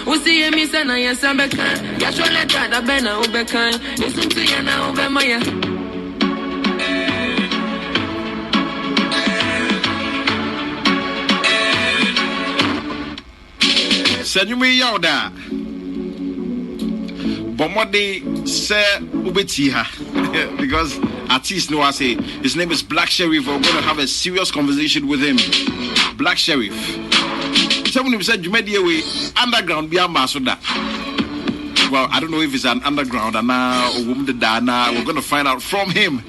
Usi me sana ya sambeka. Ya shole tada bena ubeka. Listen to ya na ube maya. Send you me out there. Bomodi say ubetiha because artist no I say his name is Black Sherif. We're going to have a serious conversation with him. Black Sherif. Someone said you made your way underground be a masoda. Well, I don't know if it's an underground and now woman the dana. We're going to find out from him.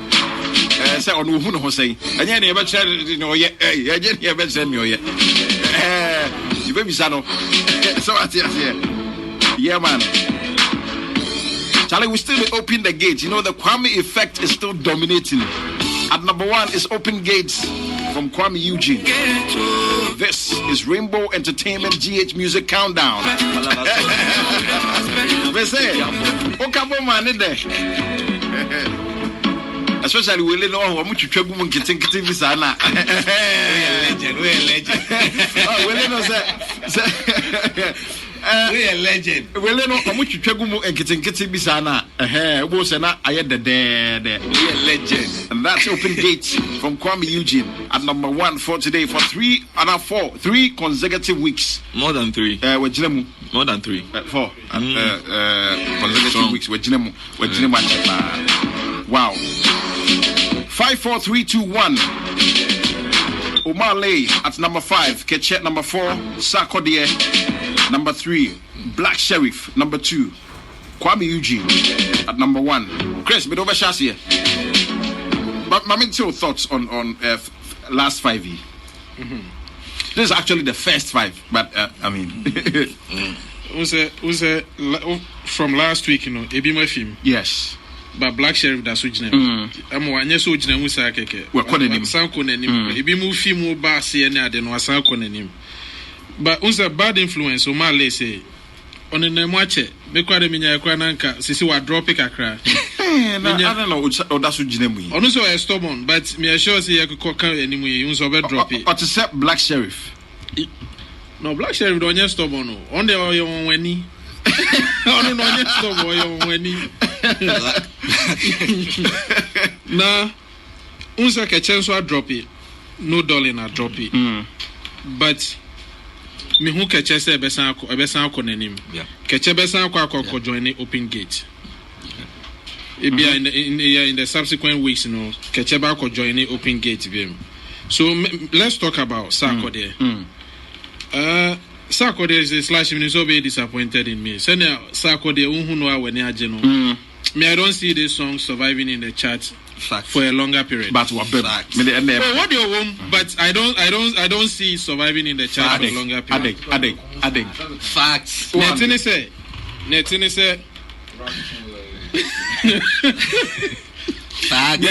Say on who no say. And you never said no yet. You never said no yet. You baby sano. So I tell you, yeah man. Charlie, we still open the gates. You know, the Kwame effect is still dominating. At number 1 is Open Gates from Kwame Eugene. This is Rainbow Entertainment GH Music Countdown. Especially we know how much you travel when getting Visana. We're a legend. We a legend. We know how much you travel and getting Bisana. Was an I had the dead. We a legend. And that's Open Gates from Kwame Eugene at number 1 for today for 3 consecutive weeks. More than 3. More than 3. 4 consecutive weeks. Wow. 5, 4, 3, 2, 1. Omar Lay at number 5. Ketchet number 4. Sarkodie number 3. Black Sherif number 2. Kwame Eugene at number 1. Chris, bit over Shasia. But my main thoughts on last 5 years. This is actually the first 5, but I mean. From last week, you know, Ebi my film. Yes. But Black Sherif da so gina. Am wa anya so gina mu sa keke. We ko nanim. San ko nanim. Ebi mu film mu ba se ne ade no san ko nanim. But unsa bad influence o ma le say on na mu ache me kwa de minya kwa nanka sisi wa drop kakra. I don't know o da so gina mu yi. Onu so e stubborn but me assure say you ko kan anim yi unsa be drop it. But to say Black Sherif. No, Black Sherif don't just stubborn no. On the oyo wani. Oh no, just stubborn oyo wani. Now, unsa ketchen so drop it. No dollar na drop it. But me who ketche say besan ko nanim. Ketche besan ko join Open Gate. In the subsequent weeks, you know, ketche ba ko join Open Gate game. So let's talk about Sako there. Sako there is a slash me so be disappointed in me. So now Sako there unhu no when ageno. Me I don't see this song surviving in the chart for a longer period. But what do you want? But I don't see it surviving in the chart for a longer period. Adek. Facts. Netini say. Facts.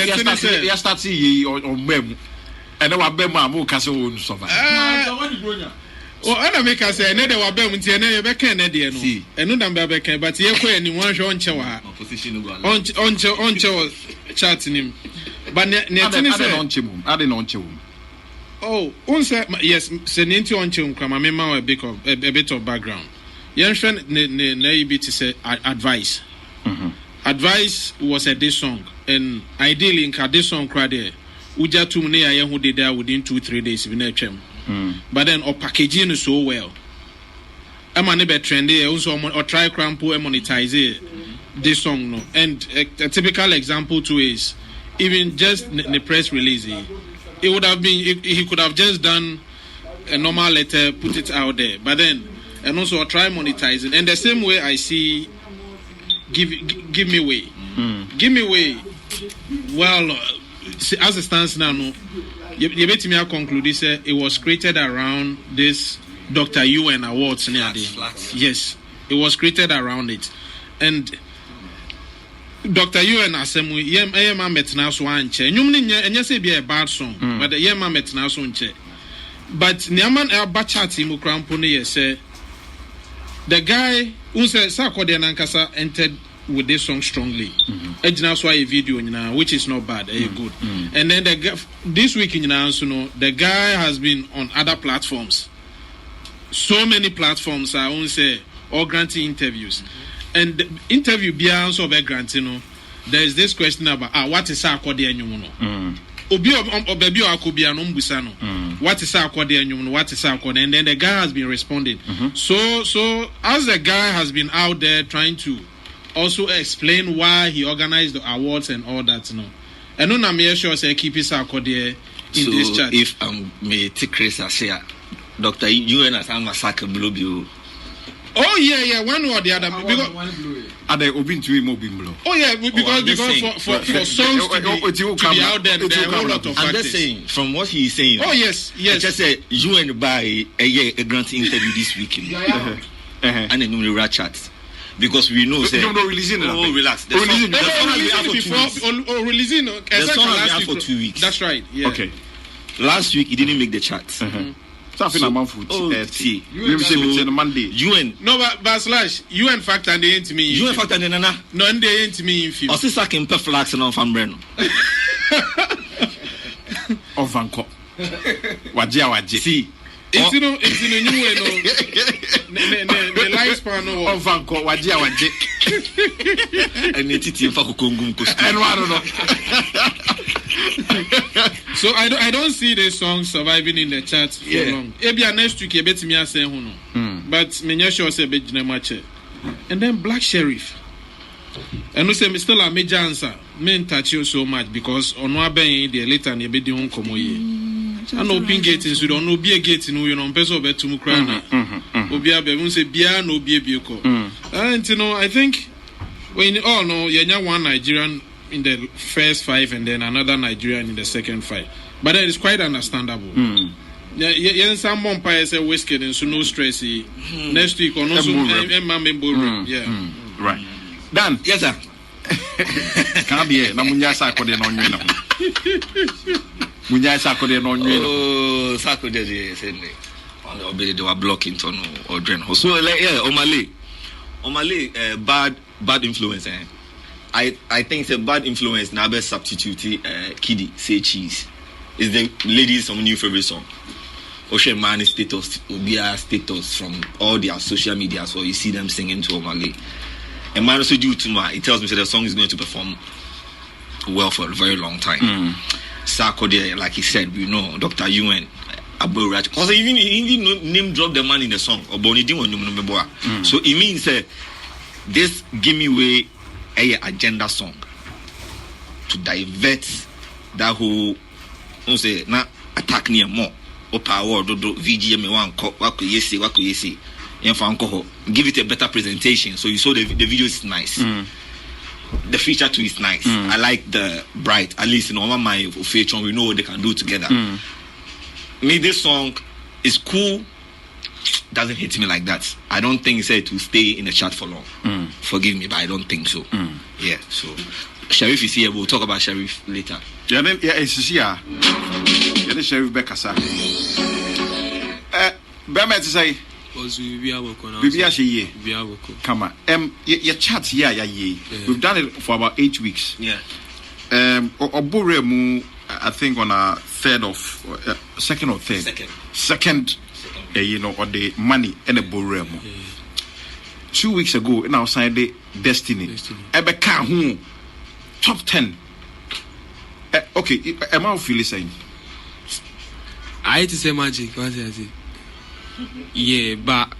Yes, start see on mem. And then what bema mo kase won survive. Oh, I make us say, "Neither wa bem nti na ye be kan na de no." Enu na be kan, but ye ko ani wan hwe onche wa. Onche chat nim. But netini say onche mum. Ade na onche mum. Oh, unse yes, se nti onche mum kwa me ma a bit of background. Yen hwe na ibi to say advice. Advice was a diss song, and ideally in this song crowd there, uja tum ne aye hu de there within 2-3 days we na twem. But then or packaging is so well. I'm a be trendy also or try crampo and monetize this song no. And a typical example too is even just the press release. It would have been he could have just done a normal letter, put it out there. But then and also try monetizing. And the same way I see give me way. Give me way. Well, as it stands now, no. You bet me I conclude this. It was created around this Dr. UN Awards. Yes, it was created around it, and Dr. UN asemu yema metna so anche. Nyum say be a bad song, but the yema metna so anche. But niaman abachati mu krampo ne say the guy who said Sako de nankasa entered with this song strongly. Ejina so a video which is not bad, good. And then this week in the guy has been on other platforms so many platforms are on say or granting interviews, and the interview beyond so be granting. There is this question about what is our code and Obi baby or could be an umbusano. What is our code and what is our code, and then the guy has been responding. So as the guy has been out there trying to also explain why he organized the awards and all that, and no, I'm sure say keep his code in this chat. If may take Chris as here, Doctor, you and us, I'm a sack blue bill. Oh yeah, one or the other. Because are they open to him blue? Oh yeah, because for songs to be out there, there are a whole lot of factors. I'm just saying, from what he's saying. Oh yes. I just said you and buy a grant interview this weekend, and then we will chat. Because we know, say, no releasing. Oh, relax. The song releasing. The song has been out for 2 weeks. That's right. Yeah. Okay. Last week it didn't make the chat. Something about food. You say Monday. UN. No, but slash UN factor and they ain't me. UN factor and nana. No, and they ain't me in film. I see saking per flags and on Fambreno. Of Vanco. Wajia. See. It's in a new way. The lifespan of Vanco. Wajia. And it's in Fakungum. And I don't know. So I don't see the song surviving in the chat for long. Maybe next week you bet me say who but me sure say be match. And then Black Sherif. And we say me still a major answer. Me touch you so much because on one ben the later and you be doing komo ye. And open gate in Sudan, no be a gate in you know person bet to Mukrana. Obi abe say bia no be a bioko. And I think when all know you one Nigerian in the first 5 and then another Nigerian in the second 5. But that is quite understandable. Yeah, some umpires say whiskey and so no stress. Next week on also right. Dan. Yes, sir. Can't be na munya sakode no nwe na. Munya sakode no nwe. Oh, sakode dey say ne. On the obey they were blocking to no or drain. So like Omale bad influence I think it's a bad influence. Now, best substitute Kiddy say cheese. Is the ladies' some new favorite song? Ocean Man status, Obia status from all their social media. So you see them singing to Omale. And man also due to it tells me that the song is going to perform well for a very long time. Sako there, like he said, we know Dr. UN. Because even name drop the man in the song. So it means this give me way agenda song to divert that whole say na attack near more or power do VGM one wako yesi give it a better presentation. So you saw the video is nice. The feature too is nice. I like the bright, at least in all my feature we know what they can do together. Me this song is cool, doesn't hit me like that. I don't think it's to stay in the chat for long. Forgive me, but I don't think so. Yeah, so Sherif is here. We'll talk about Sherif later. Yeah, it's here. Yeah, the Sherif Bekasa. Bema to say. Come on. Your chat here, we've done it for about 8 weeks. Yeah. Oboremu, I think on a second or third. Second. Or the money and the boremu. 2 weeks ago, in our side, the Destiny. Ebeka who top 10. Okay, am I feeling saying? I hate to say magic. What I say? Yeah, but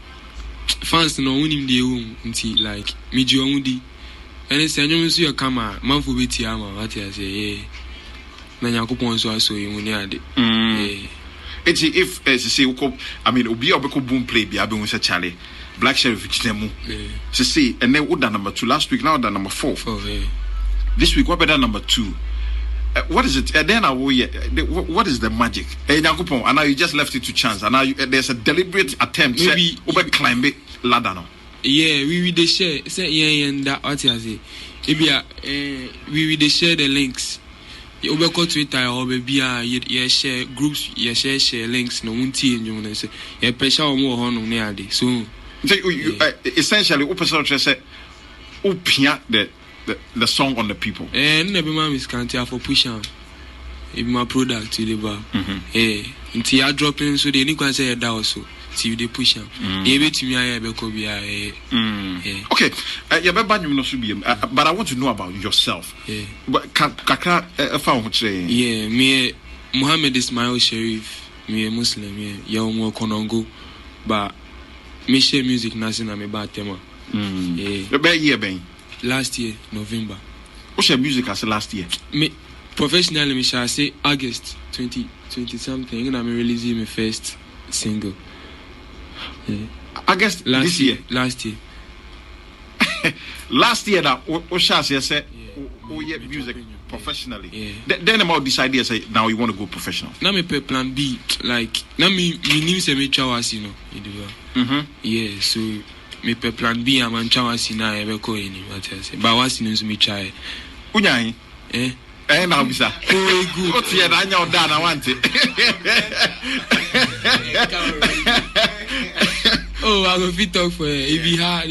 fans no winning the room until like mid June. And it's a new see a camera, man for BTM. What I say? Yeah. Nanya kupon so aso you munyade. It's if say I mean obi obeko boom play bi abe won Charlie Black Sherif chinemu say and then order number 2 last week now order number 4 this week what better number 2 what is it then what is the magic Yakupon and now you just left it to chance and now there's a deliberate attempt maybe over climb it ladder now we will share say yeah and that what you say we will share the links. You go to Twitter or maybe you share groups, you share links. No one team you want to say. You pressure more on nearly. So essentially, open source say, "Upia the song on the people." And never mind, is can't for push on. If my product to the bar, until you drop in, so they need to say that also. till they push him. They be to me I be ko be Okay, you be ban you no so be, but I want to know about yourself. Yeah. But kakra fa ho kire. Yeah, me Muhammad Ismail Sherif. Me a Muslim, yeah, more Konongo, but me share music nazi na me ba tema. The be year ben. Last year, November. What's your music as last year? Me professionally, me shall say August 2020 something. And I'm releasing my first single. Yeah. August this year. Last year. Last year that what shall say yeah, music professionally. Yeah. Then about this idea say now you want to go professional. Now me pe plan B like now me name say me chawasi you know. Yeah, so me pe plan B am an chawasi na e be ko any what I say. But wasi no so me try. Unyai? Now bisa. Oh good. What's here na anya oda na want it. Oh, I go fit talk for it. It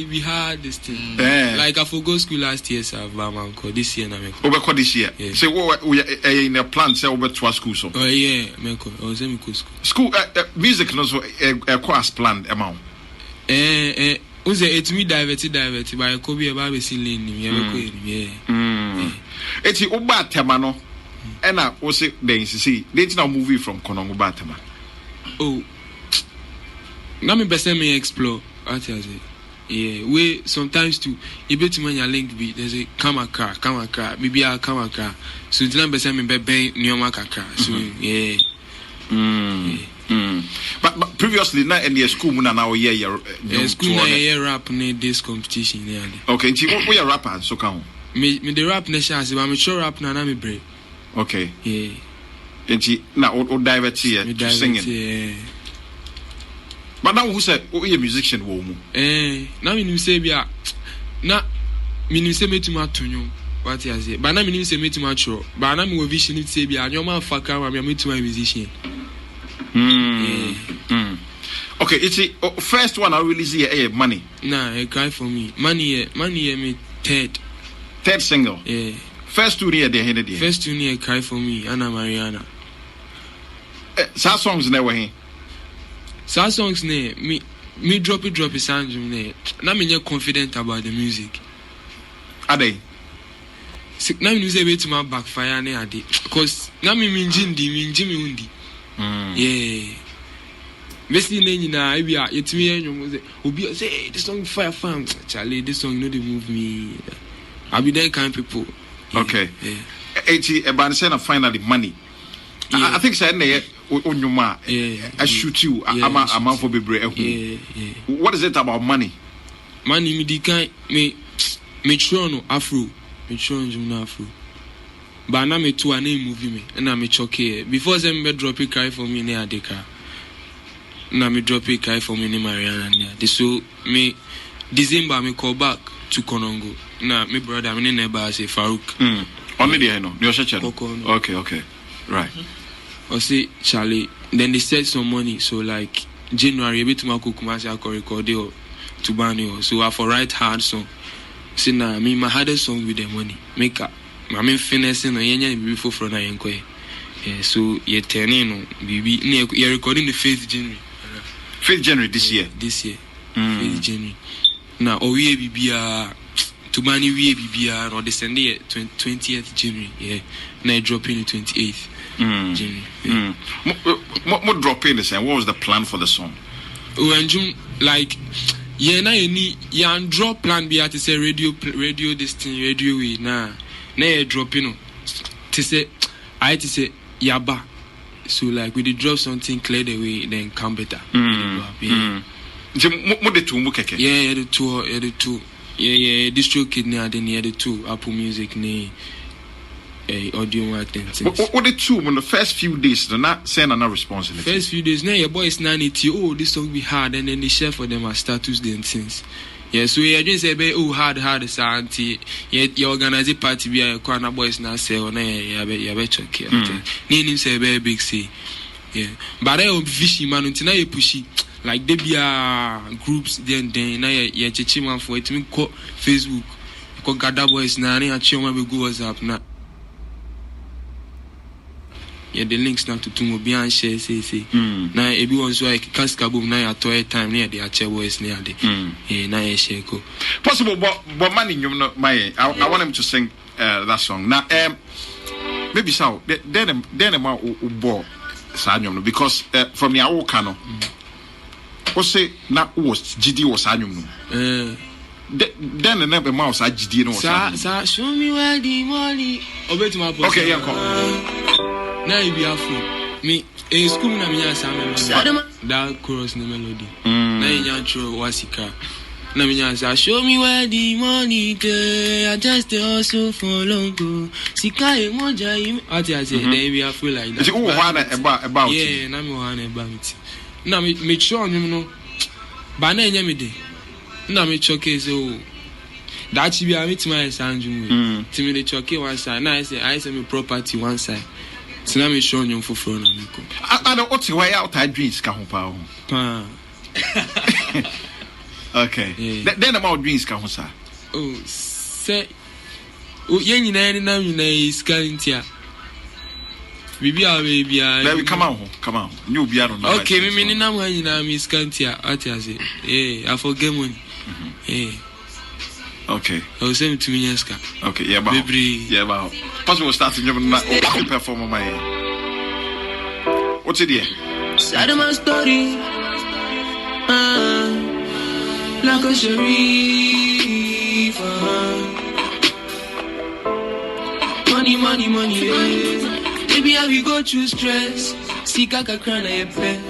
be hard this thing. Like I forgot school last year, sir. But this year na me. Over this year. Yeah. So we in a plan say over to school so. Oh yeah, me ko. I was in school. School music no so course planned amount. Uze it me divert but I could be about be lane yeah. Eti oba tema no. Ena wo say den see. They now movie from Konongo Batema. Oh. Now me best me explore. I tell you, yeah. We sometimes too. You bet me your link be there's a camera car. Maybe a camera car. So it's not best me be new car. So yeah. But previously na in the school muna na we year school na year rap na this competition yeah. Okay, nti we rapper so kan. Me the rap na chance but me sure rap na me break. Okay. Yeah. Nti na o divert here to singing. Yeah. But now who said a musician wo mu? Now me say bia na me say me tuma tonyo what you say. But now me say me tuma tro. But now me wo vision it say bia nyoma faka ma me tuma musician. Okay, it's first one I release here money. Nah, I cry for me. Money me third single. Yeah. First two here they headed here. First two near cry for me, Anna Mariana. Sad songs never here. Sad songs ne me drop it sound ne. Now me confident about the music. Are they? Now me say wait to my backfire ne ade. Cause now me jimmy undi. Yeah. Basically na e bia yetimi enyo say obi say this song fire fam Charlie this song no dey move me. I be that kind of people. Yeah. Okay. Yeah. Ebanse finally money. Yeah. I think say na onyuma I shoot you I'm for bebre ehu. What is it about money? Money me di kind me try no afro. Me try no afro. But now me too a name movie me and I me choke before them be drop it cry for me near the car. Now me drop it cry for me near Mariana near. So me December me call back to Konongo. Now me brother me neighbor say Farouk. Only there no. Okay. Right. I say Charlie. Then they said some money. So like January a bit to my Kumasi I record it to Bani. So I for write hard song. Say now me my hardest song with the money. Make up. I mean finessing no yenya before from na yenko. Yeah, so you turning no bibi you recording the 5th January. 5th January this year. 5th January. Now we bibia to Bani we bibia no December 20th January. Yeah. Now dropping the 28th. January. What dropping the same? What was the plan for the song? When June like na any drop plan be at say radio this thing radio we na dropping to say I to say yaba. So like we did drop something clear the way then come better. Yeah, the two. Yeah, distro kid near the two Apple Music ne audio work things. What the two when the first few days they're not send another response in the first few days now your boys 90 this song be hard and then they share for them as status then things. Yeah, so you just say hard sound you organize a party be a corner boys now say on you bet check here. Need say big say. Yeah. But I am fishy man until now you pushy. Like they be groups then now you check man for it me call Facebook. Because gather boys now and chill man we go WhatsApp now. yeah the links now to obi an share say na ebi won so like casca boom na ya toy time near the ache boys near the na ya share ko possible but money you know my I want him to sing that song now maybe so then ma ubo sa anyum no because from the awoka no o say na was GD was anyum no then the never mouse I GD no sa show me where the money obetuma boss okay yeah come na you be afu me in school na me nya sama that chorus no melody na nya tro wasika na me nya say show me where the money dey I just also for long go sika e moja you at I say then we afu like that you want about yeah na me want about na me sure no ba na nya me dey na me choke so that should be a meet my sanju to me the choke one side na I say me property one side so na me show you for front na me ko I know what's why out I dreams ka ho pa okay yeah. Then about dreams ka ho sa oh say oh yen nyina ni na nyina is karintia bibi a baby let come on new bia no okay me ni na mo nyina mi skantia ati ase I forget money okay I was saying to me yeska okay yeah ba possible starting you na perform my what's it here side of my story Black Sherif money baby how we go through stress see kaka cry na your pay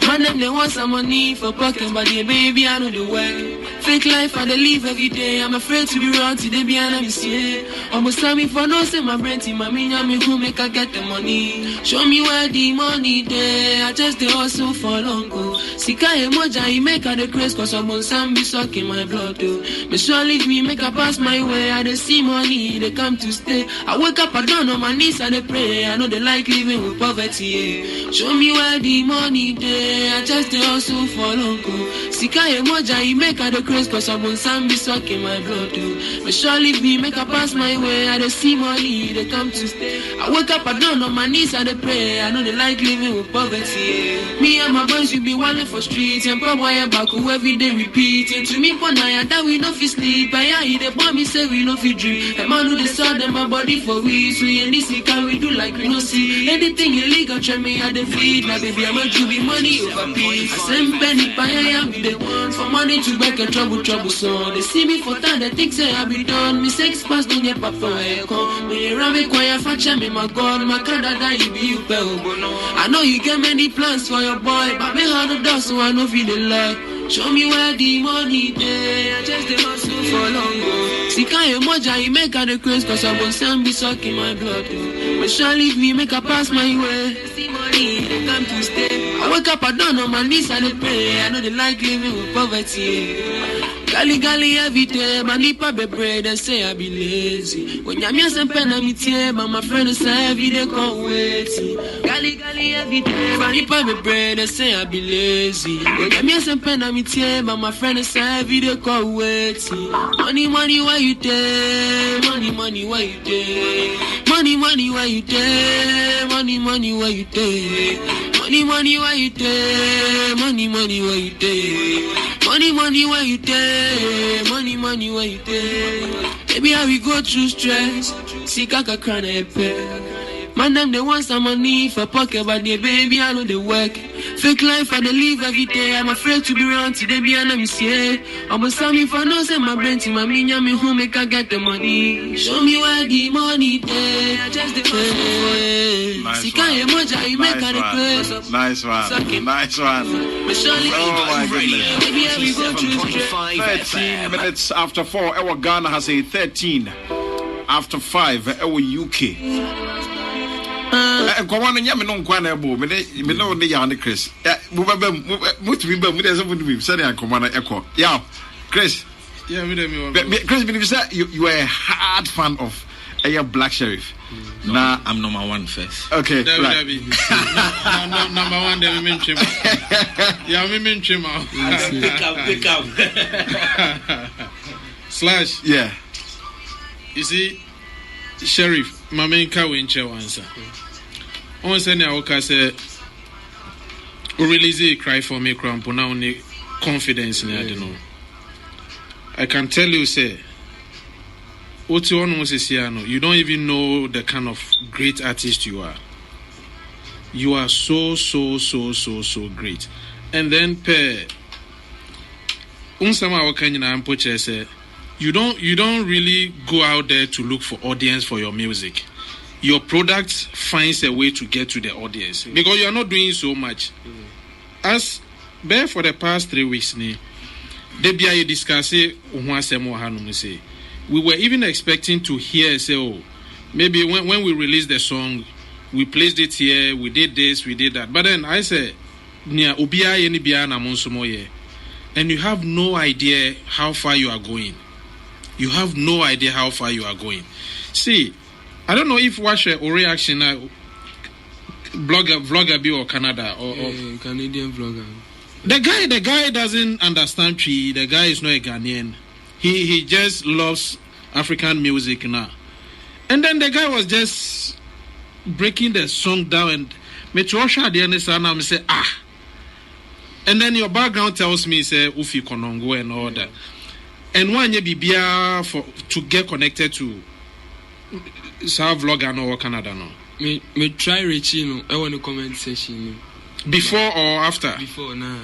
man them they want some money for pocket but yeah baby I know the way fake life I live every day I'm afraid to be wrong today be an MC almost time me for no say my brain team my me who make I get the money show me where the money there I just dey hustle for long go sika emoja he make I the craze cause almost time be sucking my blood though me sure leave me make I pass my way I dey see money they come to stay I wake up I down on my knees and they pray I know they like living with poverty show me where the money there I just dey hustle for long go sika emoja he make I the craze cause I'm on some be sucking my blood too. But sure leave me make I pass my way. I don't see money, they come to stay. I wake up, I down on my knees and they pray. I know they like living with poverty. Me and my boys we be walling for streets and probably back who every day repeating. To me for night that we no fit sleep. I hear they bomb me say we no fit dream. A man who they saw them my body for we. So in this can we do like we no see. Anything illegal try me at the feed. My baby I'm a to be money over peace. I send penny by I am the one for money to back a trouble so they see me for time they think say I be done me 6 pass don't get papa I come me around me quiet fetch me my god my Canada you be you pay I know you get many plans for your boy but me how the dust so I know feel the like show me where the money there I just the hustle for long go see can you moja you make her the craze cause I won't stand be sucking my blood but sure leave me make I pass my way see money they come to stay I wake up I down on my knees and I pray I know they like living with poverty Gali every day, my lipa be bread and say I be lazy. When you're me some pen me tear, but my friend say every day can't wait. Gali every day, my lipa be bread and say I be lazy. When you're me some pen me tear, but my friend say every day can't wait. Money where you take, money where you take, money where you take, money where you take, money where you take, money where you take, money where you take. Money where you take. Baby how we go through stress. See kaka cry na pay. Man them they want some money for pocket but they baby I know they work. Fake life I they live every day. I'm afraid to be around today be an MC. Almost tell me for no say my brain to my me who make I get the money. Show me where the money there. I just the money. See can you moja you make her the place. Nice one. Oh my goodness. Baby how we go through stress. 13 minutes after 4 our Ghana has a 13 after 5 our UK nkwa no nyame no nkwa na ebo me no de ya ne Chris mutumi ba mu de so mutumi say na nkwa na ekọ yeah Chris yeah me dem Chris me say you are a hard fan of Black Sherif. No, nah, I'm number 1 first. Okay, right. Number 1 dem me nchema. Yeah, me nchema. Pick up. Slash. Yeah. You see, Sherif, my main car win chair answer. On send our say release a cry for me cramp now only confidence in I don't know. I can tell you say what you want to say you don't even know the kind of great artist you are. You are so great. And then say you don't really go out there to look for audience for your music. Your product finds a way to get to the audience because you are not doing so much. As bear for the past 3 weeks, we were even expecting to hear say, oh, maybe when we released the song, we placed it here, we did this, we did that. But then I said, and you have no idea how far you are going. You have no idea how far you are going. See, I don't know if watch or reaction vlogger be or Canada or Canadian vlogger. The guy doesn't understand tree. The guy is not a Ghanaian. He just loves African music now. And then the guy was just breaking the song down and me trosha the end and I'm say and then your background tells me say Ufi Konongo and all that. And one ye bibia for to get connected to South Vlogger no Canada no. Me try reaching I want to comment section. Before or after? Before now.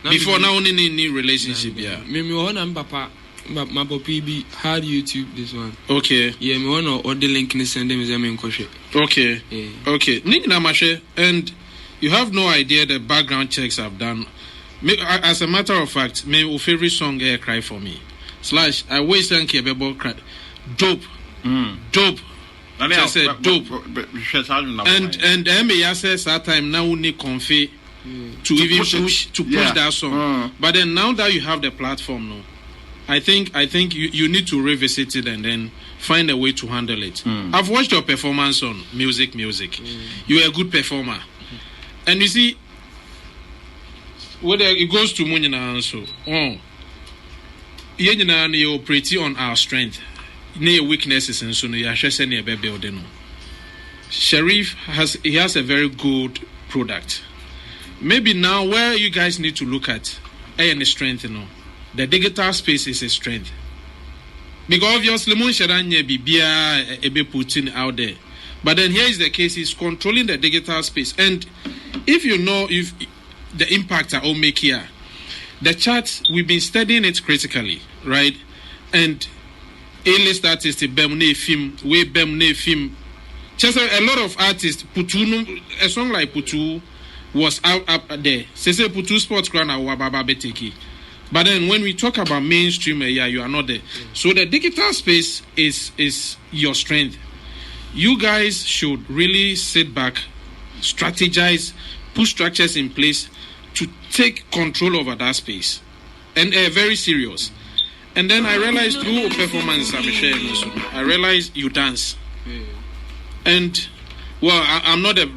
Before now only any relationship yeah. Me want papa my papi be hard YouTube this one. Okay. Yeah, me want or the link ni send them is me nkoshe. Okay. Yeah. Okay. Nina Mashe and you have no idea the background checks I've done. As a matter of fact, my favorite song Air Cry for Me. / I waste and Kebebo cry. Dope. Dope. I said dope. And I says that time now we need comfy to even push that song. But then now that you have the platform now, I think you need to revisit it and then find a way to handle it. I've watched your performance on music. You're a good performer. And you see, whether it goes to Munina also, you operate on our strength, near weaknesses, and so you are saying a baby. Sherif has a very good product. Maybe now where you guys need to look at any strength, the digital space is a strength. Because obviously, Mun Sharanya Bibia Ebe Putin out there. But then here is the case: he's controlling the digital space, and if you know if the impact I all make here, the charts we've been studying it critically, right? And A-list artists, Bemne film, we Bemne film. Just a lot of artists, Putu, a song like Putu was out up there. Say Putu Sports Ground Wababa Beteki. But then when we talk about mainstream, you are not there. So the digital space is your strength. You guys should really sit back, strategize, put structures in place to take control over that space. And very serious. And then I realized through performance, I realized you dance. And well, I'm not a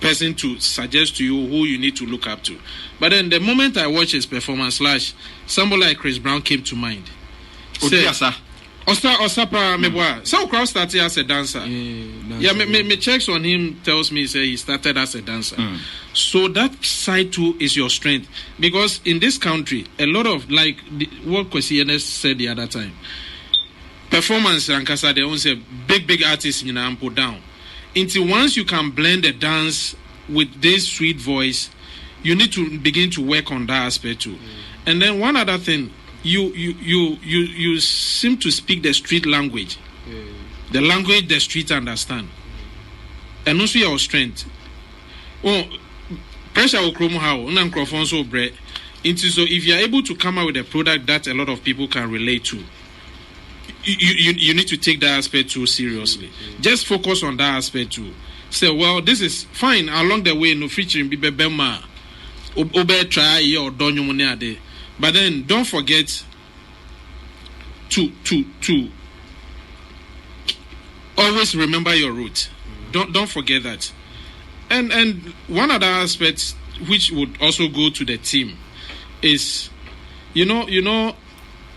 person to suggest to you who you need to look up to. But then the moment I watched his performance, somebody like Chris Brown came to mind. Osapa Meboa. So crowd started as a dancer. Me checks on him tells me say he started as a dancer. So that side too is your strength. Because in this country, a lot of like what Kwesi said the other time, performance Rankasa they own say big artists in and put down. Until once you can blend the dance with this sweet voice, you need to begin to work on that aspect too. And then one other thing. You seem to speak the street language, the language the street understand, and also your strength. Pressure will come how microphone so bread into so if you are able to come out with a product that a lot of people can relate to, you need to take that aspect too seriously. Just focus on that aspect too. Say, well, this is fine along the way. No featuring be bema, obe try or don't you. But then don't forget to always remember your root. Don't forget that. And one other aspect which would also go to the team is you know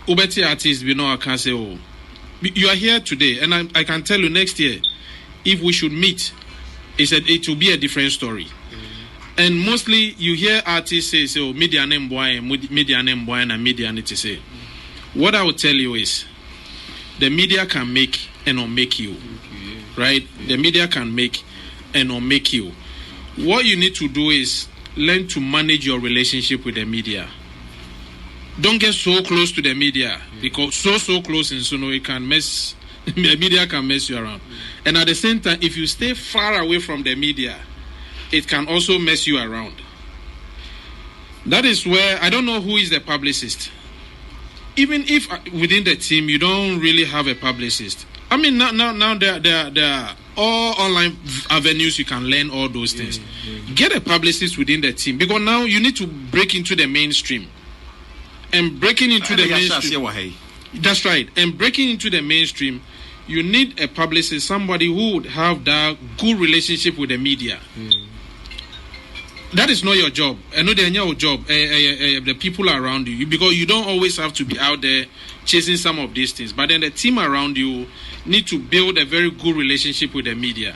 Ubeti artists I can say you are here today and I can tell you next year if we should meet he said it will be a different story. And mostly you hear artists say, "So media name boy, media name boy, and media need to say." What I would tell you is, the media can make and unmake you, right? The media can make and unmake you. What you need to do is learn to manage your relationship with the media. Don't get so close to the media, because so close and so no, it can mess. The media can mess you around. And at the same time, if you stay far away from the media, it can also mess you around. That is where I don't know who is the publicist. Even if within the team you don't really have a publicist. I mean, now there are all online avenues you can learn all those things. Get a publicist within the team, because now you need to break into the mainstream. And breaking into the mainstream. That's right. And breaking into the mainstream, you need a publicist, somebody who would have that good relationship with the media. That is not your job. I know they're your job. The people around you, because you don't always have to be out there chasing some of these things. But then the team around you need to build a very good relationship with the media.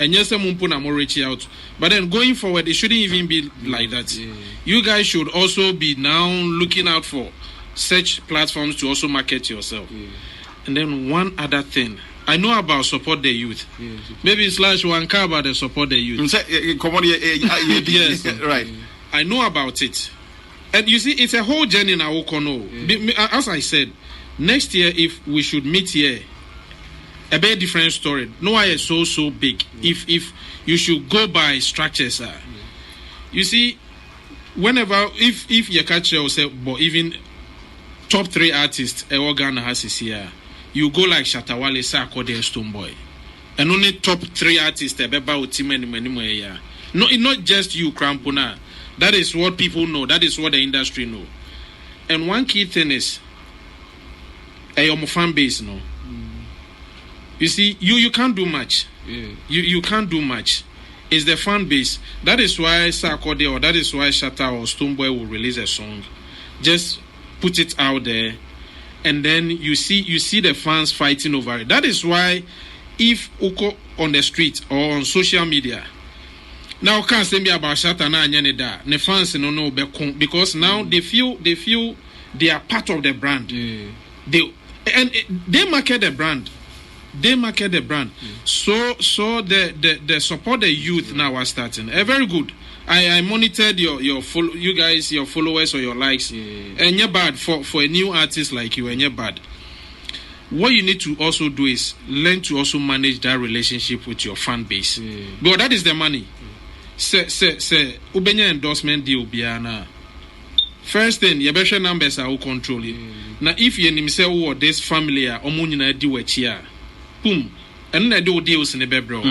And yes, I'm reaching out. But then going forward, it shouldn't even be like that. You guys should also be now looking out for such platforms to also market yourself. And then one other thing. I know about support the youth. Maybe slash one car about the support the youth. Yes, right. I know about it. And you see, it's a whole journey in our corner. As I said, next year, if we should meet here, a very different story. No one is so big. If you should go by structures, you see, whenever if you catch yourself, but even top 3 artists, Ghana has this year. You go like Shatawale, Sako, and Stonebwoy, and only top 3 artists. No, it's not just you, Krampuna. That is what people know. That is what the industry know. And one key thing is, your fan base, no. You see, you can't do much. You can't do much. It's the fan base. That is why Sarkodie, or that is why Shatta or Stonebwoy will release a song. Just put it out there. And then you see the fans fighting over it. That is why, if Uko on the street or on social media, now can't say me about Shatta na anyada. The fans no know because now they feel they are part of the brand. They market the brand. So the support the youth now are starting. Very good. I monitored your followers or your likes, and you're bad for a new artist like you, and you're bad. What you need to also do is learn to also manage that relationship with your fan base, because that is the money. Say ubenya endorsement deal biana. First thing, your best numbers are control it. Now if you name say oh this family are omunyina di wachia, boom, and I do deals in the bebro.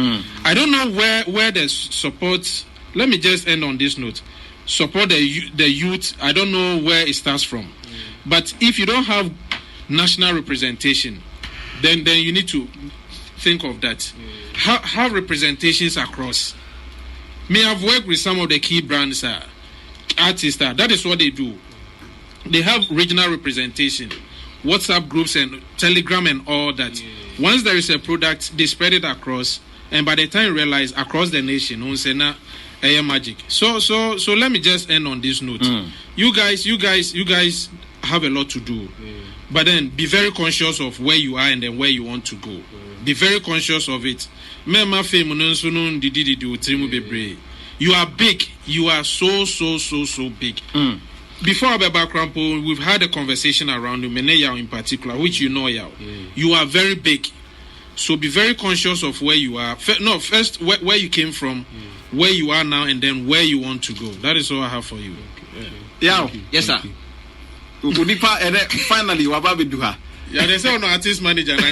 I don't know where the support. Let me just end on this note. Support the youth. I don't know where it starts from. But if you don't have national representation, then you need to think of that. Have representations across. May have worked with some of the key brands, artists. That is what they do. They have regional representation, WhatsApp groups and Telegram and all that. Once there is a product, they spread it across. And by the time you realize across the nation, magic. So let me just end on this note. You guys have a lot to do, but then be very conscious of where you are and then where you want to go. Be very conscious of it. You are big. You are so big. Before Abeba Krampo, we've had a conversation around you, Meneyao in particular, which you know, Yao. You are very big. So be very conscious of where you are. First, where you came from, where you are now, and then where you want to go. That is all I have for you. Yeah. Yes, sir. Unipa and finally, Wababi Duha. Yeah, there's no artist manager. I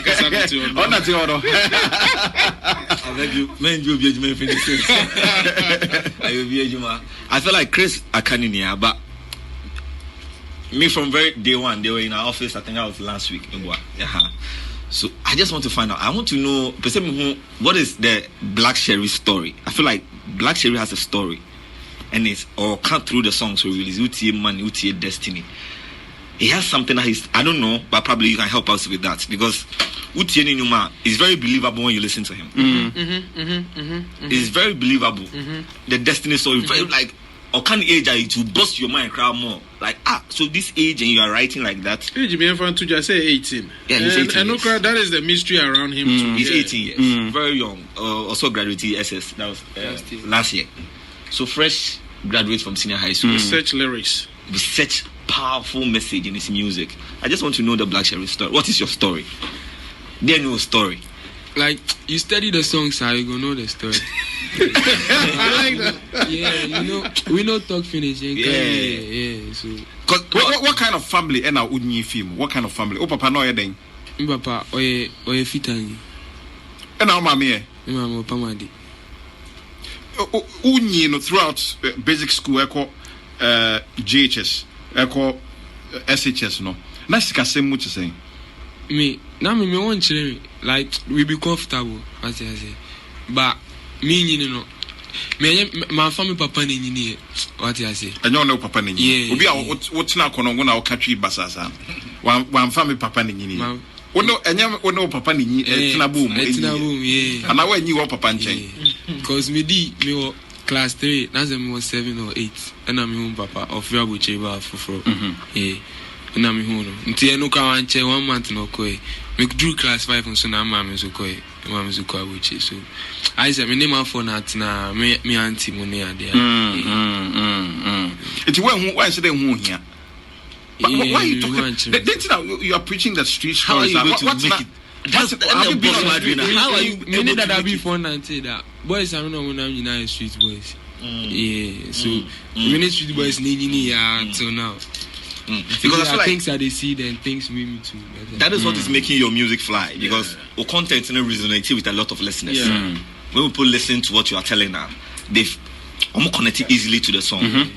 beg you, man, you be I feel like Chris Akaninia, but me from very day one, they were in our office. I think I was last week. So I just want to find out. I want to know what is the Black Sherif story. I feel like Black Sherif has a story, and it's all cut through the songs we release. UTA Money, UTA Destiny. He has something that I don't know, but probably you can help us with that, because Utieni Numa is very believable when you listen to him. It's very believable. The destiny story, very like, or can age to bust your mind crowd more. Like, so this age and you are writing like that. Age being fun to just say 18. Yeah, he's 18. And that is the mystery around him too. He's 18 years, very young. Also graduated SS. That was last year. So fresh graduate from senior high school. Research lyrics. With such powerful message in his music. I just want to know the Black Sherif story. What is your story? There no story. Like, you study the songs, so you go know the story. I like that. Yeah, we know talk finish. Yeah. So, what kind of family and now would film? What kind of family? Oh, Papa, no, you're doing. Papa, oye fitangi. And now, Mammy, Mama, Pamadi. Unyi throughout basic school, echo GHS, echo SHS, no. Nice to say much saying. Me want children, like, we be comfortable, as I say. But me, my family papa ni what I say. I don't know papa ni. Yeah. Obi what's now kono ngona okatwi basasa. One family papa ni. Ono enya papa ni etina boom. Etina boom, yeah. And now when you papa nchen. Cause me class 3, that's me was 7 or 8. And I'm home papa of Rabu Cheba for. Yeah. And I'm home. Until no can 1 month no koi. Me drew class 5 and so now mama so koi. Mama so koi which so I said my name for that na me auntie money there. It's why say who here. But why you talking? You are preaching the street stories. How are you going to make it? How are you? Many that have been fun and say that boys I don't know when I'm United Street boys. Yeah, so many street boys need until now. Because I feel like things that they see, then things make me too. That is what is making your music fly. Because our content resonates with a lot of listeners. When people listen to what you are telling them, they've connect easily to the song.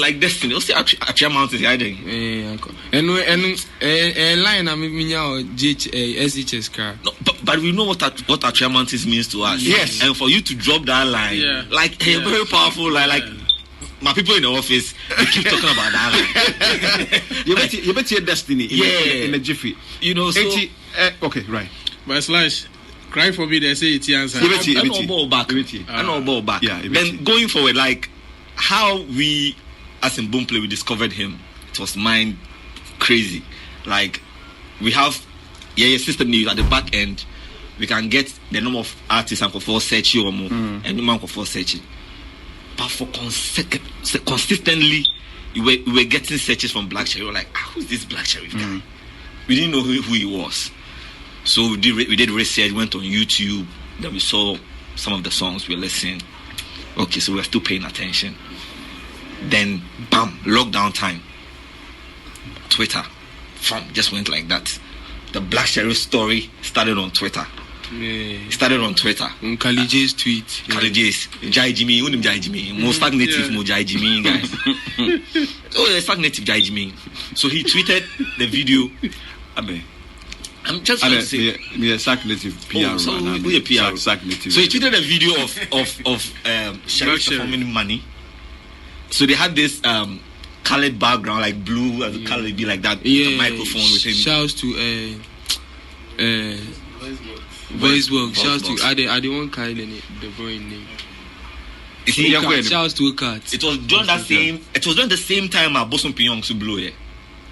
Like Destiny, what's the actual mountains hiding? And line I mean SHS car. No, but we know what actual mountains means to us. Yes. And for you to drop that line, like very powerful, like my people in the office, they keep talking about that line. You bet your Destiny in a jiffy. So okay, right. But Slash, cry for me, they say it's answer. I know ball back. Yeah, then going forward, like how we as in Boomplay we discovered him, it was mind crazy. Like we have system news at the back end, we can get the number of artists and for search or more and the amount for searching. But for consistently we were getting searches from Black Sherif. We were like, who's this Black Sherif guy? We didn't know who he was. So we did research, went on YouTube, then we saw some of the songs, we listened. Okay, so we were still paying attention. Then, bam, lockdown time. Twitter, just went like that. The Black Sherif story started on Twitter. Yeah. Started on Twitter. On Kalije's tweet. Kalije's. Jai Jimmy, who Jai Jimmy? More stagnative, more Jai Jimmy, guys. Stagnative Jai Jimmy. So he tweeted the video. I'm just going to say, stagnative PR. So we a PR. Stagnative. So he tweeted a video of Sherif performing Money. So they had this colored background, like blue, as a color be like that. Yeah, the microphone with him. Shouts to Voice Work. Shouts to I don't carry the boy name. Shouts to Cat. It was during that same. It was during the same time Bosom Pyong to blow here.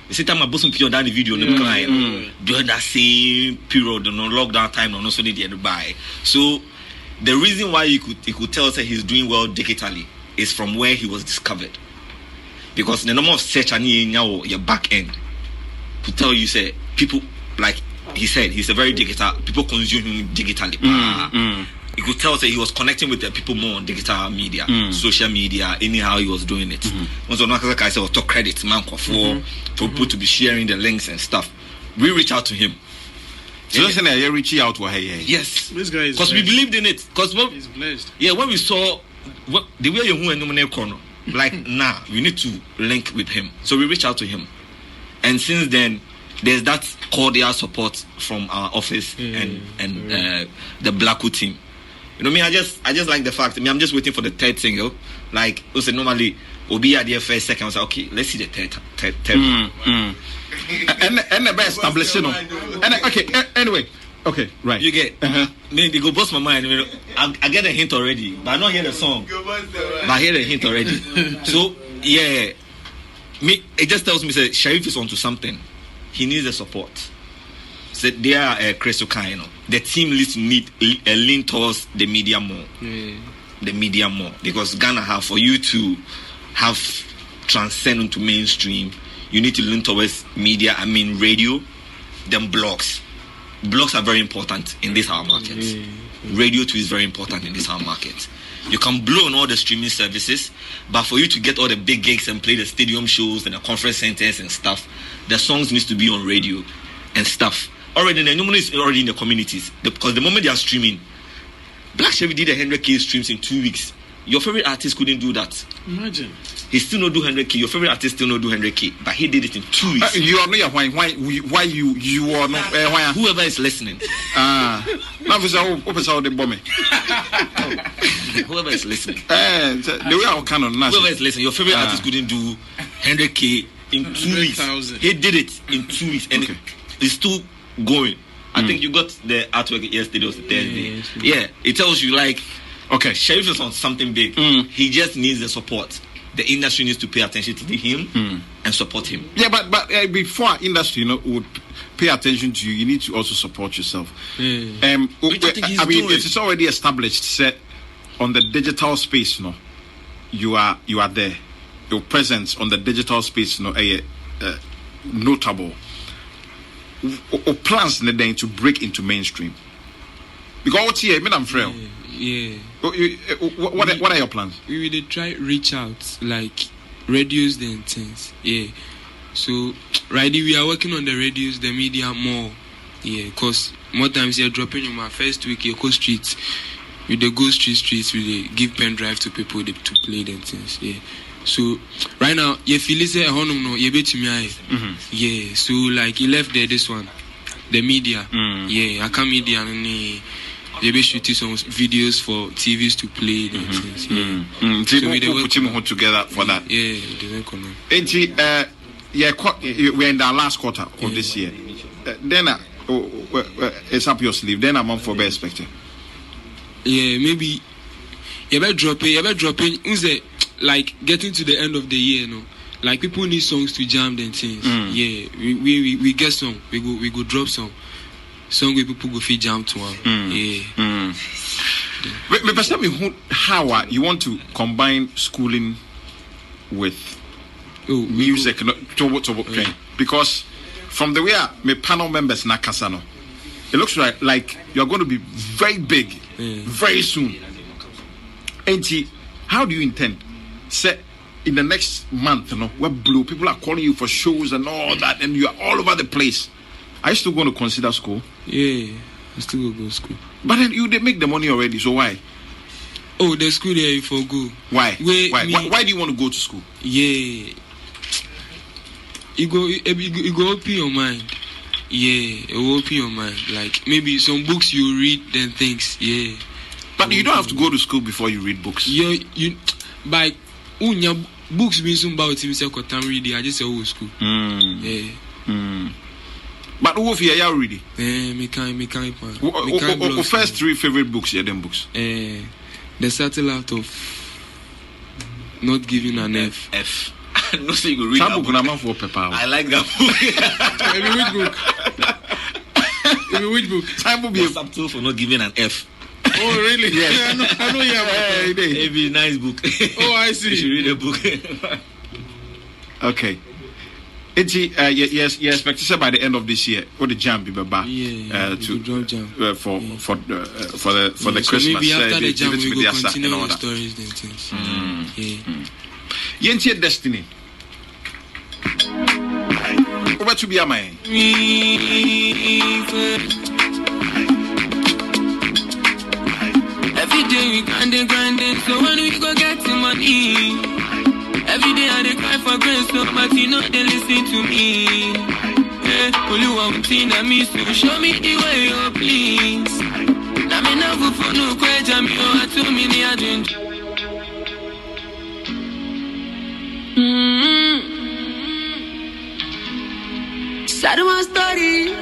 The same time Bosom Pyong done the video during that same period, lockdown time, no so need to buy. So the reason why he could tell us that he's doing well digitally is from where he was discovered. Because the number of search and your back end to tell you say people like he said he's a very digital, people consume him digitally. He could tell us that he was connecting with the people more on digital media, social media, anyhow he was doing it. Once on I said was talk credits man for people to be sharing the links and stuff. We reach out to him. So listen, you reaching out to her. Yes, this guy is because we believed in it. Because he's blessed. Yeah, when we saw the way you and corner, like we need to link with him. So we reached out to him, and since then there's that cordial support from our office and the Blackwood team. You know me, I just like the fact. I'm just waiting for the third single. Like also normally we'll be at the first second. I was like, okay, let's see the third. And the best establishing. And okay, anyway, Okay, right. You get, then they go bust my mind. You know, I get a hint already, but I don't hear the song. But I hear the hint already. So, yeah, it just tells me that Sherif is onto something. He needs the support. So they are crystal kind, you know. The team needs to lean towards the media more. The media more. Because Ghana have, for you to have transcend into mainstream, you need to lean towards media, radio, then blogs. Blogs are very important in this our market. Radio too is very important in this our market. You can blow on all the streaming services, but for you to get all the big gigs and play the stadium shows and the conference centers and stuff, the songs needs to be on radio and stuff. Already, the normally is already in the communities because the moment they are streaming, Black Sherif did 100K streams in 2 weeks. Your favorite artist couldn't do that. Imagine. He still not do 100K. Your favorite artist still not do 100K, but he did it in 2 weeks. You are not why you are not why whoever is listening. Now for so the bomb. Whoever is listening. The way I can on whoever is listening, your favorite artist couldn't do 100K in 2 weeks. He did it in 2 weeks, and it's still going. I think you got the artwork yesterday or Thursday. Yeah, it tells you like, okay, Sherif is on something big. He just needs the support. The industry needs to pay attention to him and support him. Yeah, but before industry, would pay attention to you, you need to also support yourself. It's already established. Set on the digital space, you are there. Your presence on the digital space, notable. Or plans then to break into mainstream. Because what's here, I'm frail. Yeah. What are your plans? We will try reach out like radios and things. Yeah. So right, we are working on the radios, the media more. Yeah, cause more times you're dropping in my first week you go streets. With the go streets, we give pen drive to people to play them things. Yeah. So right now, if you listen at home, no, you bet me. Yeah. So like he left there this one, the media. Yeah, I come media and they be shooting some videos for TVs to play. Things. Yeah. So we put him together for that. Yeah, they work on it. We're in the last quarter of this year. Then it's up your sleeve. Then I'm on for best expecting. Yeah, maybe you better drop it. Like getting to the end of the year, like people need songs to jam them things. Yeah, we get some. We go drop some song where people go feel jam to one. Yeah. But tell me how you want to combine schooling with music because from the way my panel members Nakasano, it looks like you're going to be very big very soon. And how do you intend? Say in the next month, what blue people are calling you for shows and all that, and you are all over the place. Are you still going to consider school? Yeah, I still go to school. But then they make the money already, so why? Oh, the school there for go. Why? Why do you want to go to school? Yeah, you go open your mind. Yeah, it will open your mind. Like maybe some books you read, then things. Yeah. But you don't have to go to school before you read books. Yeah, by books being some about him say reading. I just say school. Yeah. But who of you are reading? Me can't. First 3 favorite books, them books. The Satellite of Not Giving an F. No, so you go read that book. I like that book. Which book? Time will be a subtitle for not giving an F. Oh, really? Yes. I know you have it. It'll be a nice book. Oh, I see. You should read a book. Okay. Yes, you expect to say by the end of this year, what the jam be back? Yeah, to jam. For the so Christmas. Maybe after the jam we go continue the stories and things. Yentie Destiny. What to be a man? Every day we grinding, so when we go get the money. Every day I cry for grace, so but they listen to me. Only one thing that me so show me the way, oh please. Now me never for no question, me oh to me the agent. Sad my story.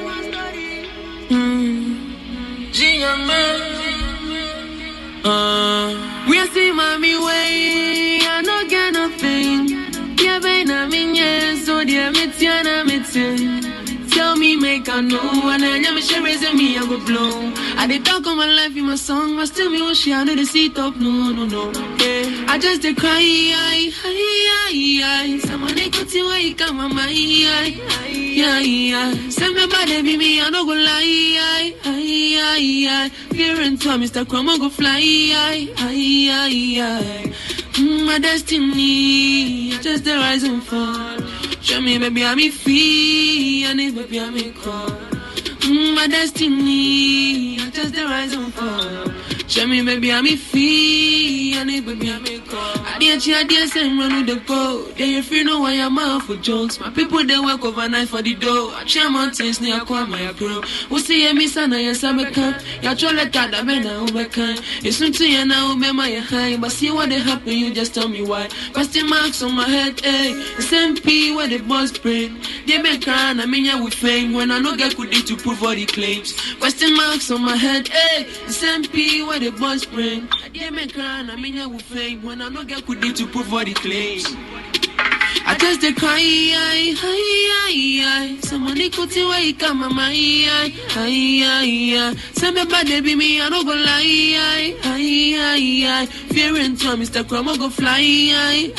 We see mommy way, I no get nothing. Yeah, baby, I'm in yes, so dear, tell me, make I know, and then I'm sure raising me, I go blow. I did talk of my life in my song, but still me what she under the seat up, no. Yeah, I just did cry, someone they could see why you come on my send me body be me, I no go lie, fear and time, Mr. Chroma go fly, my destiny, just the rise and fall. Show me, baby, I'm free, and it, baby, I'm call. My destiny, just the rise and fall. Show me, baby, I'm free, and it, baby, I'm call. I didn't send run with the boat. They free, no why I'm out for jokes. My people, they work overnight for the dough. I share mountains near Kwama, bro. We see a miss and I am a cup. You're trying to cut the man over kind. It's not to you now, my high. But see what they happen, you just tell me why. Question marks on my head, it's MP where the boss brain. They make crying, I mean, with fame. When I no get good to prove all the claims. Question marks on my head, it's MP where the boss brain. They make crying, I mean, with fame. When I no get good to prove all the claims. I just dey cry, someone they could see why you come on my Send me body be me, I don't go lie, fear and time, Mr. Chroma go fly,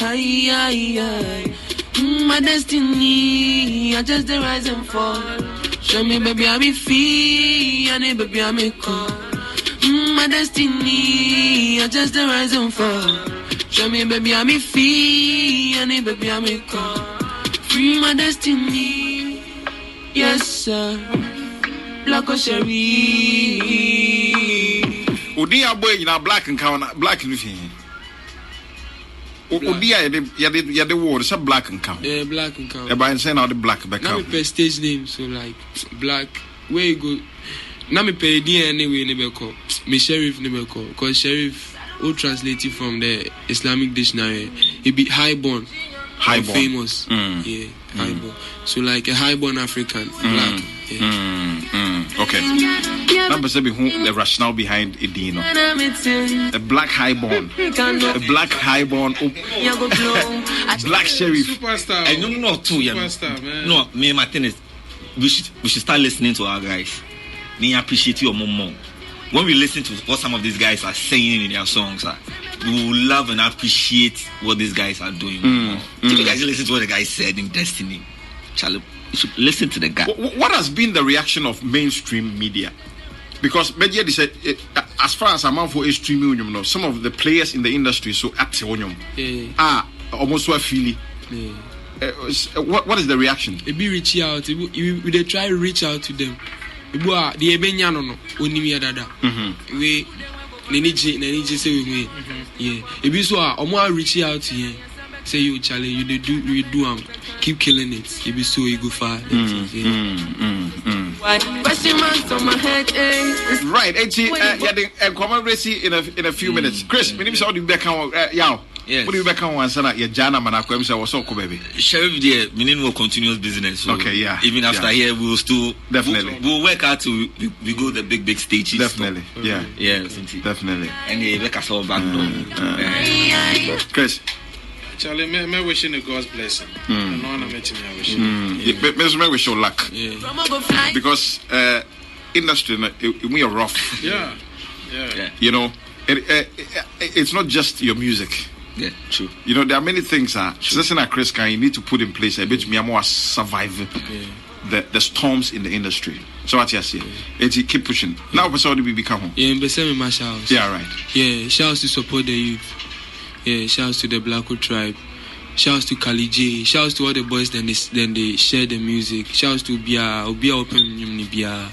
my destiny, I just dey rise and fall. Show me, baby, I'm free, and baby, I'm call. My destiny, I just dey rise and fall. Show me, baby, I'm free, and baby, I'm call. Free my destiny, yes sir. Black Sherif. Odia boy na black and count black anything. Odia ya the word is a black and count. Yeah, black and count. Everybody saying how the black back now out. me per stage name, so like black. Where you go? Now me per DNA way never call. Me Sherif never call. Cause Sherif, who translated from the Islamic dictionary, it be highborn. Highborn. Famous. Yeah, highborn. So like a highborn African, black. Yeah. Okay. Number seven, the rationale behind it, you know. A black highborn. A black highborn. Black Sherif. Superstar. I don't know too, yeah. Superstar, man. No, me and Martin is we should start listening to our guys. Me appreciate you more. When we listen to what some of these guys are saying in their songs, we will love and appreciate what these guys are doing. If you guys listen to what the guy said in Destiny, Charlie, you should listen to the guy. What has been the reaction of mainstream media? Because media they said, as far as I'm out for streaming, you know, some of the players in the industry so active on almost so feely. What is the reaction? It be reach out. They try to reach out to them. The ebenya no onimi dada. We nenije say we yeah. It be so omo reach out here. Say you Charlie, you do keep killing it. It be so you go far. Question marks on my head, Right, yeah, the commemoracy in a few minutes. Chris, me name is Odi Beckham. Yes. What do you Beckham once and your Jana Manako say was so cool, baby. Sheriff there, meaning will continuous business. So okay, yeah. Even after here, we will still definitely we'll work out to we go the big stages. Definitely, yeah, definitely. And they make us all back Chris. Charlie, me wishing a God's blessing. No one met me. I wish. Me wish you luck. Yeah. Because industry, we are rough. Yeah. You know, it's not just your music. Yeah, true. You know, there are many things. Listen, Chris, you need to put in place a bit more survive the storms in the industry. So what you say? Keep pushing. Now, episode we become home. Yeah, but send me my shouts. Yeah, right. Yeah, shouts to support the youth. Yeah, shouts to the Blacko tribe. Shouts to Kali J. Shouts to all the boys. Then they share the music. Shouts to Bia open Bia.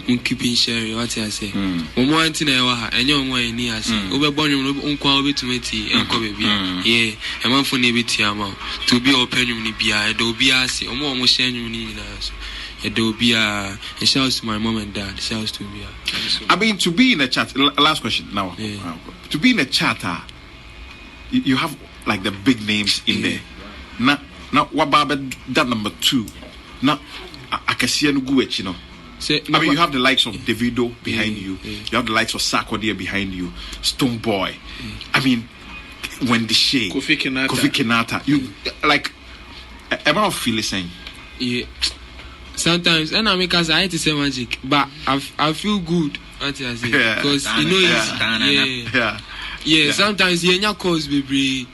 Keeping sharing. What I say? One more thing I want. And you want any as over born unqualified to meti and come baby. Yeah, a man for nebiti amount to be open Bia. Do Bia say almost sharing you need us. Do Bia and shouts to my mom and dad. Shouts to Bia. I mean, to be in a chat. Last question now. To be in a chatter. You have like the big names in there. Now what about that number 2? Now I can see you know. I mean, you have the likes of Davido behind you. You have the likes of Sarkodie behind you. Stone Boy. I mean, Wendy Shea. Kofi Kinata. You like about feel the same. Yeah. Sometimes, and I make us I hate to say magic, but I feel good. Because you know yeah. Sometimes you cause baby.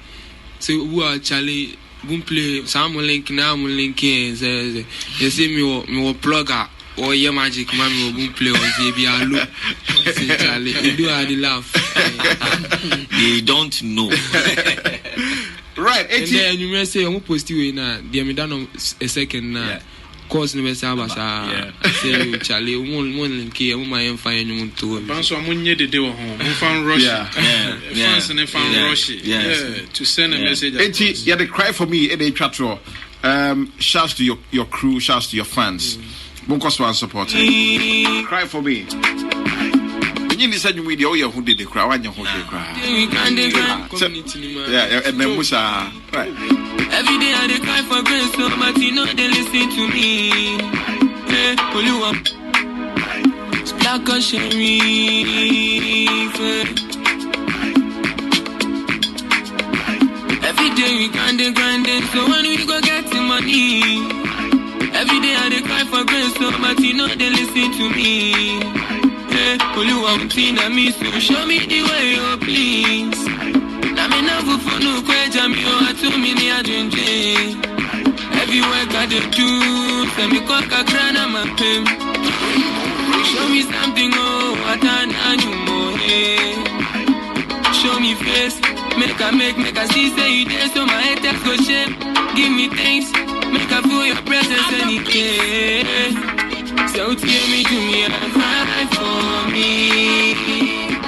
So who are Charlie? Boom play. Some link now, link in. You see me plugger. Or your magic man will boom play on JB. Look, Charlie, you do have the laugh. They don't know. Right, and then you may say, I'm post you in the Amidano a second now. Course, never Sabasa. Say, Charlie, one link here, my fire you to. Bounce on one year the day home. Who found Russia? France and found Russia. To send a message. Yeah, they cry for me, and they chat. Shouts to your crew, shouts to your fans. Bunkos one support. Cry for me. When you decide you media, who did the cry? When you hold the cry. Yeah, and then Musa. Right. Every day I cry for grace, so but you know they listen to me. Hey, Oluwa. Black Sherif. Every day we grinding, so when we go get the money. Every day I cry for grace, so but you know they listen to me. Hey, Oluwa utina me, so show me the way, oh please. Na me na for no kweja mi o atumi ni adunje. Every work I do, say me kwa kakrana mapem. Show me something, oh, atana nyumo, hey. Show me face, make I see say you there, so my haters go shame. Give me thanks. Make up for your presence any day. So tear me to me and cry for me.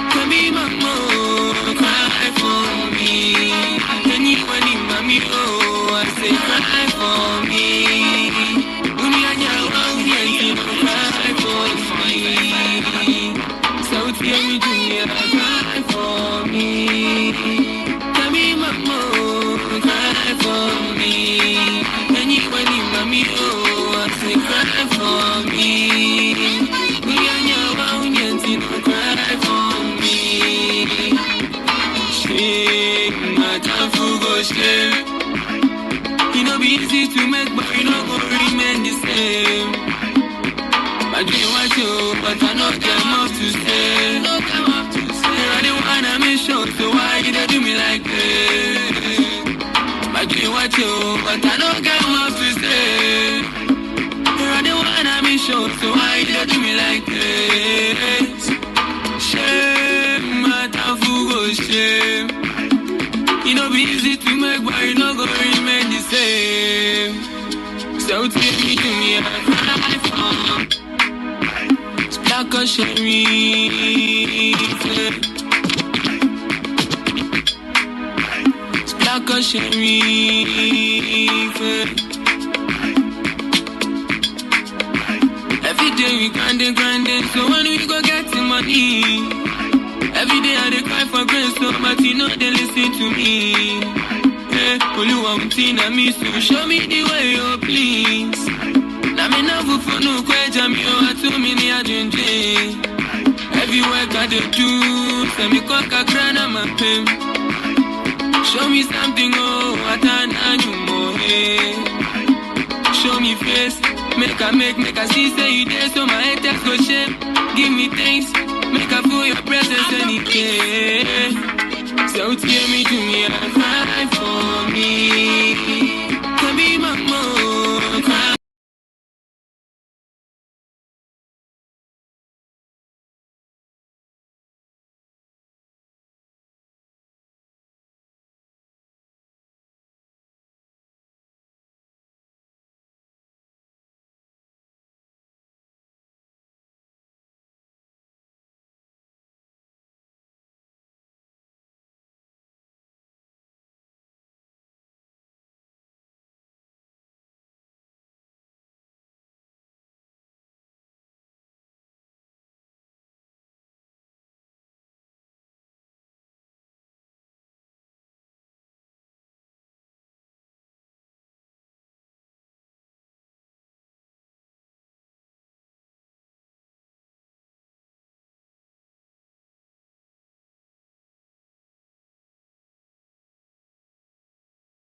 Come be my mom, cry for me. Anyone in mommy, oh, I say cry for me. Cry for me. So tear me to me and cry for me. Come be my mom, cry for me. Mommy, oh, I say cry for me. We are now, cry for me. Shame, my time for go shame. It no be easy to make, but you no go remain the same. I do what you, but I know them up to say. I don't wanna make sure, so why you do me like this? I do what you, but I don't get much to say. I don't wanna be sure, so why you do me like this? Shame, my tafu go shame. It no be easy to make, but you no go remain the same. So take me to me and cry for Black Sherif. Black Sherif. Every day we grinding, so when we go get the money. Every day I cry for grace, so but you know they listen to me. Hey, Oluwa utina me, so show me the way, oh please. Na me na for no kweja mi o atumi ni adunje. Every work I do, say me kwa kakrana mapem. Show me something, oh, atana nyumo, hey. Show me face, make I see say you there, so my haters go shame. Give me thanks, make I feel your presence any day. So tear me to me and cry for me.